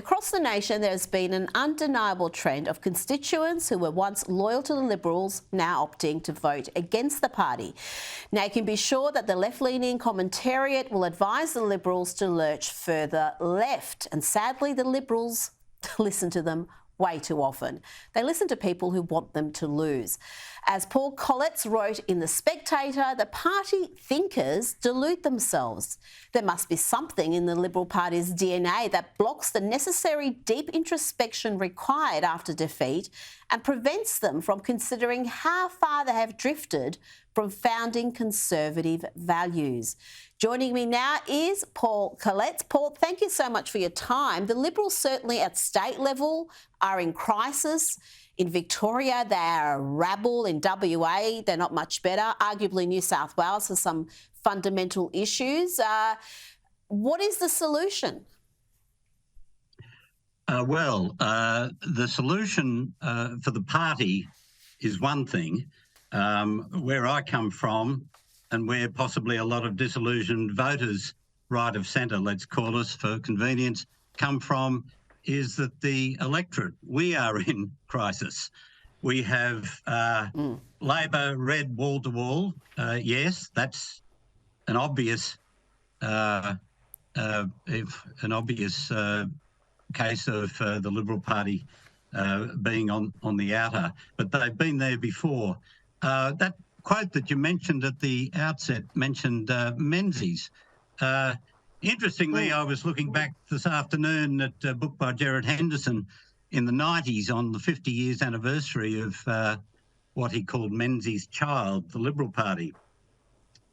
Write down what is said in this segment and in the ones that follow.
Across the nation, there has been an undeniable trend of constituents who were once loyal to the Liberals now opting to vote against the party. Now, you can be sure that the left-leaning commentariat will advise the Liberals to lurch further left. And sadly, the Liberals listen to them way too often. They listen to people who want them to lose. As Paul Collits wrote in the Spectator, the party thinkers delude themselves. There must be something in the Liberal Party's DNA that blocks the necessary deep introspection required after defeat and prevents them from considering how far they have drifted from founding conservative values. Joining me now is Paul Collits. Paul, thank you so much for your time. The Liberals, certainly at state level, are in crisis. In Victoria, they are a rabble. In WA, they're not much better. Arguably, New South Wales has some fundamental issues. What is the solution? The solution for the party is one thing. Where I come from, and where possibly a lot of disillusioned voters, right of centre, let's call us for convenience, come from, is that the electorate, we are in crisis. We have Labor red wall to wall. Yes, that's an obvious case of the Liberal Party being on the outer, but they've been there before. That quote that you mentioned at the outset mentioned Menzies. Interestingly, I was looking back this afternoon at a book by Gerard Henderson in the 90s on the 50 years anniversary of what he called Menzies' child, the Liberal Party.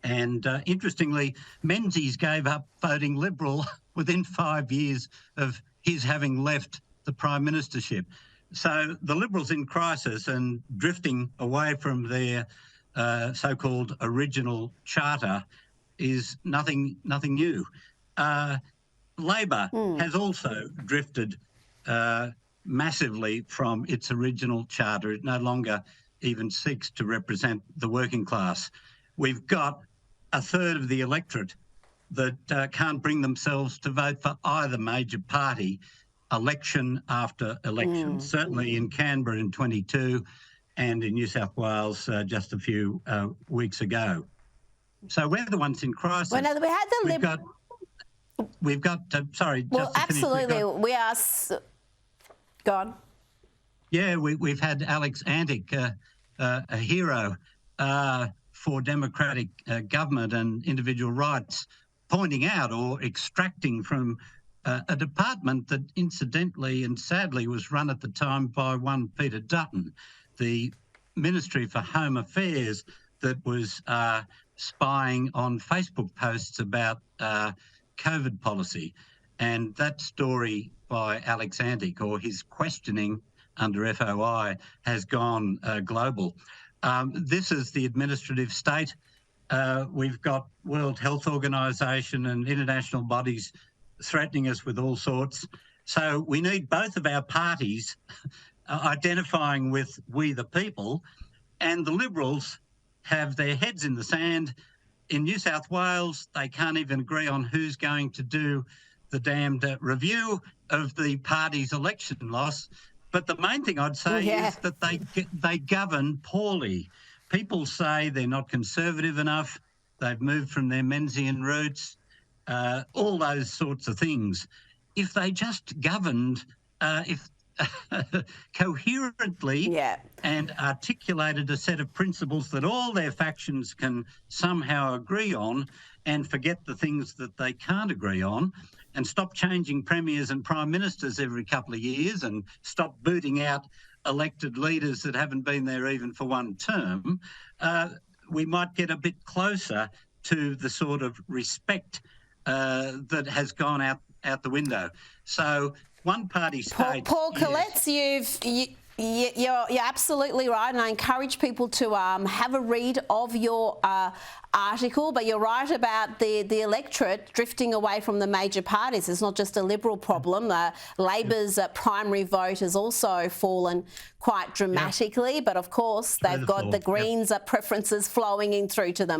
And interestingly, Menzies gave up voting Liberal within 5 years of his having left the Prime Ministership. So the Liberals in crisis and drifting away from their so-called original charter is nothing new. Labor has also drifted massively from its original charter. It no longer even seeks to represent the working class. We've got a third of the electorate that can't bring themselves to vote for either major party election after election. Certainly in Canberra in 22 and in New South Wales just a few weeks ago. So we're the ones in crisis. Well, no, we had the We've got sorry. Well, absolutely. We are. Go on. Yeah, we've had Alex Antic, a hero for democratic government and individual rights, pointing out or extracting from a department that incidentally and sadly was run at the time by one Peter Dutton, the Ministry for Home Affairs, that was spying on Facebook posts about COVID policy. And that story by Alex Antic, or his questioning under FOI, has gone global. This is the administrative state. We've got World Health Organization and international bodies threatening us with all sorts. So we need both of our parties identifying with we the people, and the Liberals have their heads in the sand. In New South Wales, they can't even agree on who's going to do the damned review of the party's election loss. But the main thing I'd say is that they govern poorly. People say they're not conservative enough, they've moved from their Menzian roots, all those sorts of things. If they just governed coherently and articulated a set of principles that all their factions can somehow agree on, and forget the things that they can't agree on, and stop changing premiers and prime ministers every couple of years, and stop booting out elected leaders that haven't been there even for one term, we might get a bit closer to the sort of respect that has gone out the window. So one-party state. Paul Collits, you're absolutely right, and I encourage people to have a read of your article. But you're right about the electorate drifting away from the major parties. It's not just a Liberal problem. Labor's primary vote has also fallen quite dramatically, but of course they've got the Greens' preferences flowing in through to them.